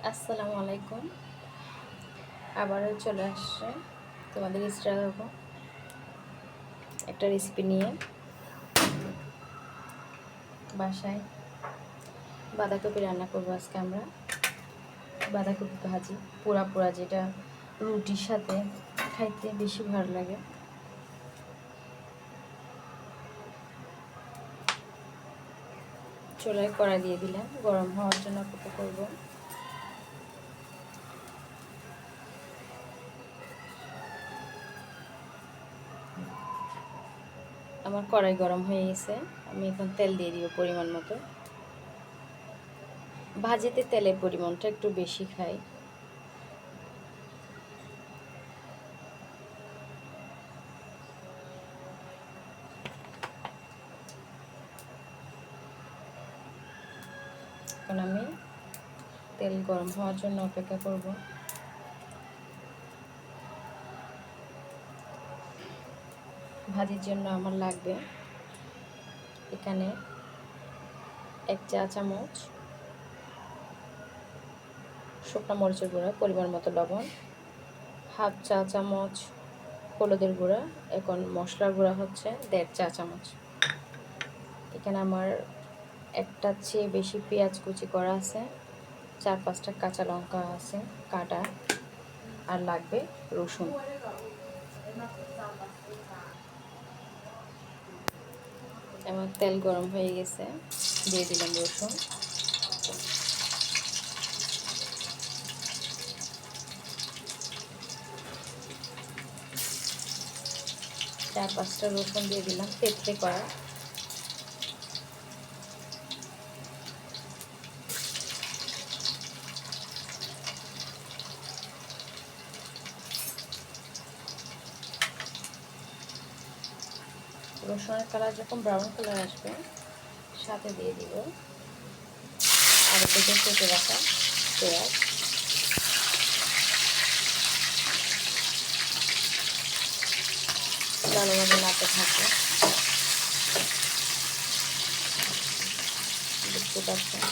আসসালামু আলাইকুম। আবারও চলে আসছে তোমাদের ইনস্টাগ্রামে একটা রেসিপি নিয়ে। বাসায় বাঁধাকপি রান্না করবো আজকে আমরা। বাঁধাকপি ভাজি পোড়া পোড়া, যেটা রুটির সাথে খাইতে বেশি ভালো লাগে। চুলায় কড়াই দিয়ে দিলাম, গরম হওয়ার জন্য অপেক্ষা করবো। আমার কড়াই গরম হয়ে গেছে, আমি এখন তেল দিয়ে দিব পরিমাণ মতো। ভাজিতে তেলের পরিমাণটা একটু বেশি খাই। এখন আমি তেল গরম হওয়ার জন্য অপেক্ষা করব। ভাজির জন্য আমার লাগবে এখানে 1 চা চামচ শুকনো মরিচের গুঁড়া, পরিমাণ মতো লবণ, 1/2 চা চামচ হলুদের গুঁড়া। এখন মশলার গুঁড়া হচ্ছে 1.5 চা চামচ। এখানে আমার একটার চেয়ে বেশি পেঁয়াজ কুচি করা আছে, 4-5টা কাঁচা লঙ্কা আছে কাটা, আর লাগবে রসুন। আমার তেল গরম হয়ে গেছে, দিয়ে দিলাম রসুন। চার পাঁচটা রসুন দিয়ে দিলাম থেঁতলে করা। রসুনের কালার যখন ব্রাউন কালার আসবে, সাথে দিয়ে দিব আগে থেকে কেটে রাখা পেঁয়াজ। ভালোভাবে নাড়তে থাকবে, দেখতে পাচ্ছেন।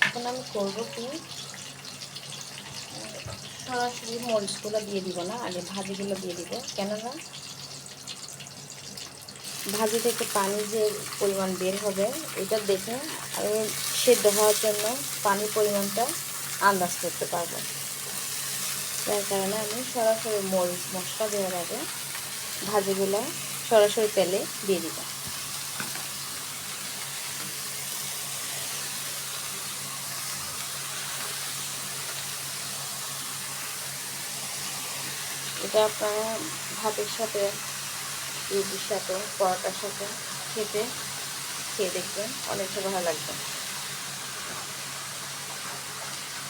এখন আমি করবো কি, সরাসরি মরিচগুলো দিয়ে দিব না, আগে ভাজিগুলো দিয়ে দিব। কেননা ভাজি থেকে পানি যে পরিমাণ বের হবে, এটা দেখে আমি সেদ্ধ হওয়ার জন্য পানির পরিমাণটা আন্দাজ করতে পারবো। যার কারণে আমি সরাসরি মরিচ মশলা দেওয়ার আগে ভাজিগুলো সরাসরি তেলে দিয়ে দিব। এটা আপনারা ভাতের সাথে, রুটির সাথে, পরোটার সাথে খেয়ে দেখবেন, অনেকটা ভালো লাগবে।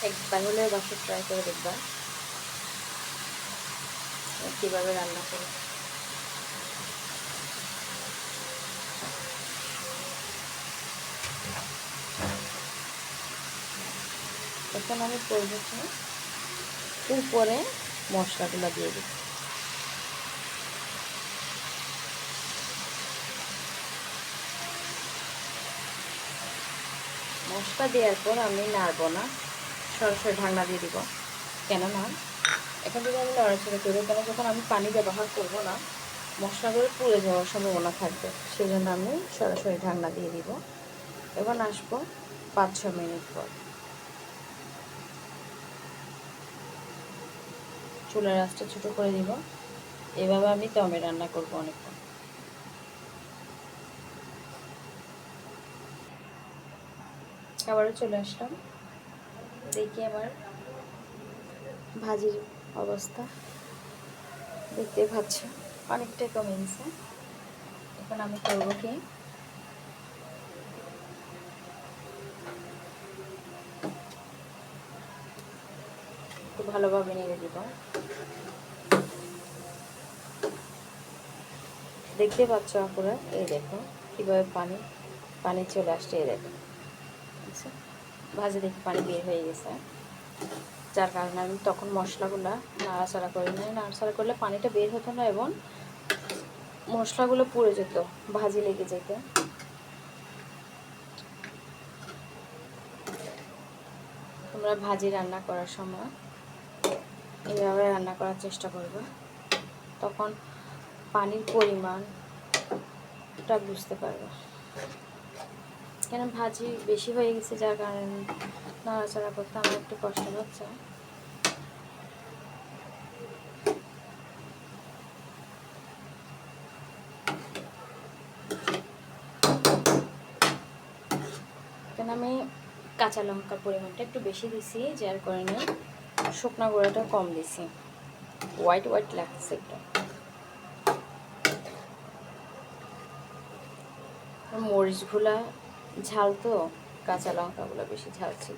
একবার হলে বাসায় ট্রাই করে দেখবা কীভাবে রান্না করি। এখন আমি করবো কি, উপরে মশলাগুলো দিয়ে দিই। মশলা দেওয়ার পর আমি নাড়বো না, সরাসরি ঢাকনা দিয়ে দিব। কেননা এখন যদি আমি নড়াচড়া করি, তাহলে যখন আমি পানি ব্যবহার করব না, মশলাগুলো পুড়ে যাওয়ার সম্ভাবনা থাকবে। সেই জন্য আমি সরাসরি ঢাকনা দিয়ে দিব। এবার আসবো 5-6 মিনিট পর। চুলার আঁচটা ছোটো করে দিব। এভাবে আমি দমে রান্না করব অনেকক্ষণ। আবারও চলে আসলাম, দেখি আমার ভাজির অবস্থা। দেখতে পাচ্ছ অনেকটাই কমে গেছে। এখন আমি করবো কি, একটু ভালোভাবে নেড়ে দিব। দেখতে পাচ্ছ আপুরা, এই দেখো কীভাবে পানি পানি চলে আসছে, এই দেখো আচ্ছা, ভাজে দেখি পানি বের হয়ে গেছে, যার কারণে আমি তখন মশলাগুলো নাড়াচাড়া করি না। নাড়াচাড়া করলে পানিটা বের হতো না এবং মশলাগুলো পুড়ে যেত, ভাজি লেগে যেত। তোমরা ভাজি রান্না করার সময় এইভাবে রান্না করার চেষ্টা করবে, তখন পানির পরিমাণটা বুঝতে পারবে। কেন ভাজি বেশি হয়ে গেছে, যার কারণে নাড়াচাড়া করতে আমার একটু কষ্ট হচ্ছে। কেন আমি কাঁচা লঙ্কার পরিমাণটা একটু বেশি দিছি, যার কারণে শুকনা গুঁড়াটা কম দিছি, হোয়াইট হোয়াইট লাগছে একটু। মরিচগুলা ঝাল তো, কাঁচা লঙ্কাগুলো বেশি ঝাল ছিল।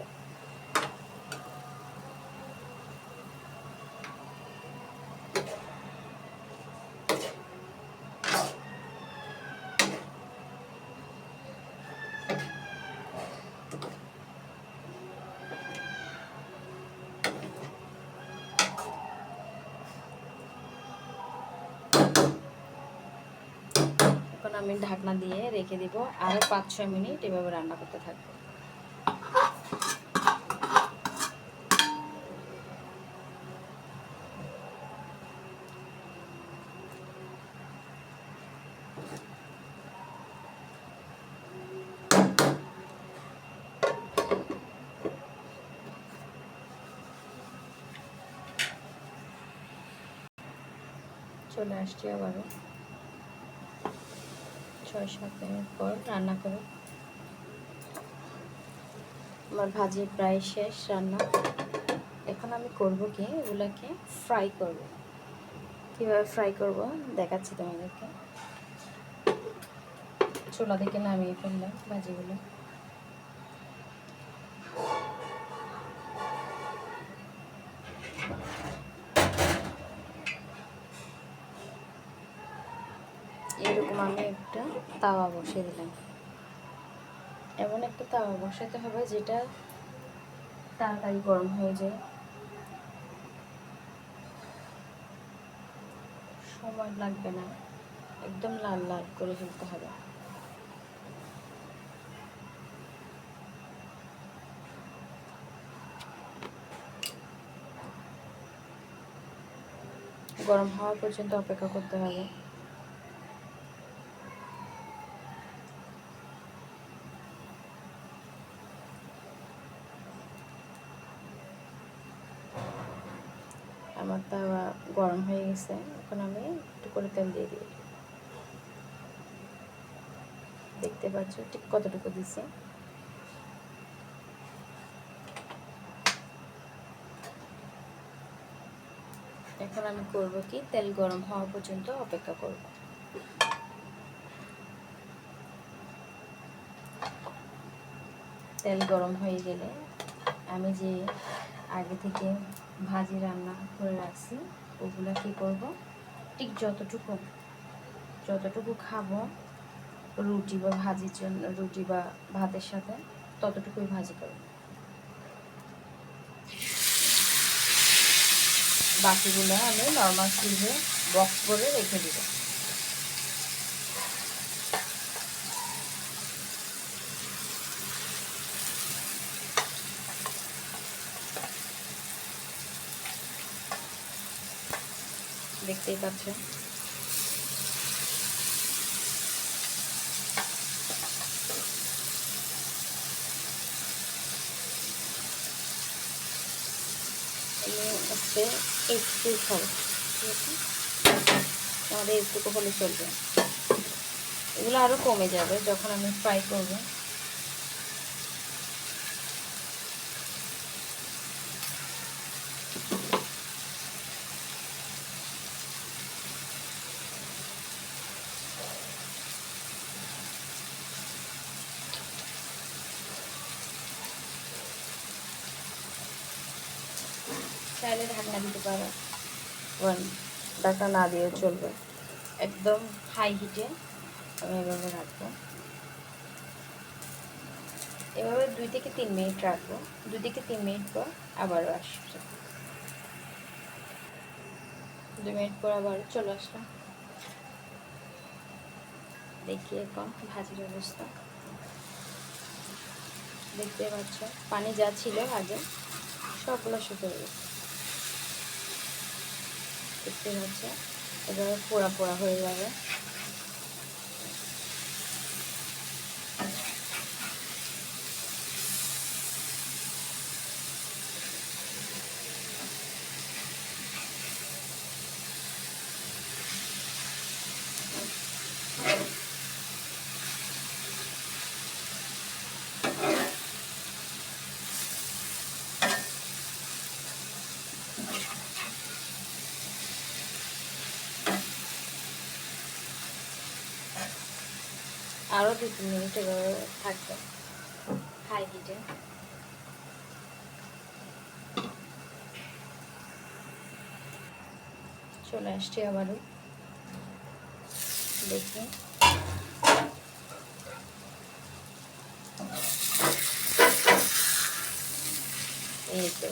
এখন আমি ঢাকনা দিয়ে রেখে দিব, আরও 5-6 মিনিট এভাবে রান্না করতে থাকবো। চলে আসছি আবারও 6-7 মিনিট পর রান্না করে। আমার ভাজি প্রায় শেষ রান্না। এখন আমি করব কি, এগুলোকে ফ্রাই করব। কীভাবে ফ্রাই করব দেখাচ্ছি তোমাদেরকে। চুলা থেকে নামিয়ে ফেললাম ভাজিগুলো। এরকম আমি একটা তাওয়া বসিয়ে দিলাম। এমন একটা তাওয়া বসাতে হবে যেটা তাড়াতাড়ি গরম হয়ে যায়, সময় লাগবে না, একদম লাল লাল করে ফেলতে হবে। গরম হওয়া পর্যন্ত অপেক্ষা করতে হবে। আমার তাওয়া গরম হয়ে গেছে, এখন আমি একটু করে তেল দিয়ে দিই। দেখতে পাচ্ছ ঠিক কতটুকু দিছি। এখন আমি করব কি, তেল গরম হওয়া পর্যন্ত অপেক্ষা করব। তেল গরম হয়ে গেলে আমি যে আগে থেকে ভাজি রান্না করে রাখছি ওগুলো কী করব, ঠিক যতটুকু খাবো রুটি বা ভাজির জন্য, রুটি বা ভাতের সাথে ততটুকুই ভাজি করব। বাকিগুলো আমি নর্মাল ফ্রিজে বক্স করে রেখে দিব। দেখতেই পাচ্ছেন আমি হচ্ছে একটু খাবো, ঠিক আছে, আমাদের একটুকু হলে চলবে। এগুলো আরও কমে যাবে যখন আমি ফ্রাই করব। চাইলে ঢাকনা দিতে পারো, ঢাকনা না দিয়েও চলবে। একদম হাই হিটে আমি এভাবে রাখবো। এভাবে 2 থেকে 3 মিনিট রাখবো। 2 থেকে 3 মিনিট পর আবারও আসছে। 2 মিনিট পর আবার চলে আসলাম। দেখি এখন ভাজির অবস্থা। দেখতে পাচ্ছ পানি যা ছিল আগে সবগুলো শুকিয়ে গেছে। দেখতে পাচ্ছ এভাবে পোড়া পোড়া হয়ে যাবে। আরও 2-3 মিনিট এভাবে থাকবে হাই হিটে। চলে আসছি আবারও, দেখি। এই তো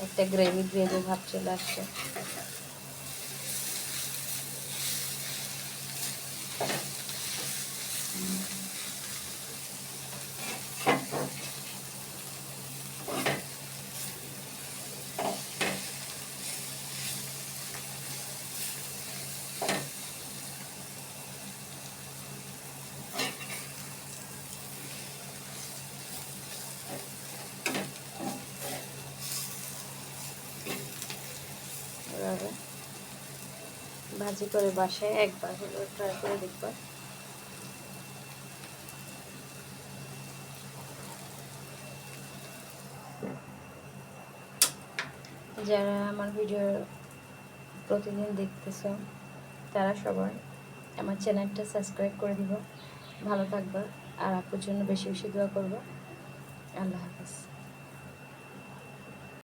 একটা গ্রেভি গ্রেভি ভাব চলে আসছে। এভাবে ভাজি করে বাসায় একবার হলেও ট্রাই করে দেখবা। যারা আমার ভিডিও প্রতিদিন দেখতেছো তারা সবাই আমার চ্যানেলটা সাবস্ক্রাইব করে দিবা। ভালো থাকবা আর আপুর জন্য বেশি বেশি দোয়া করবা। আল্লাহ হাফেজ।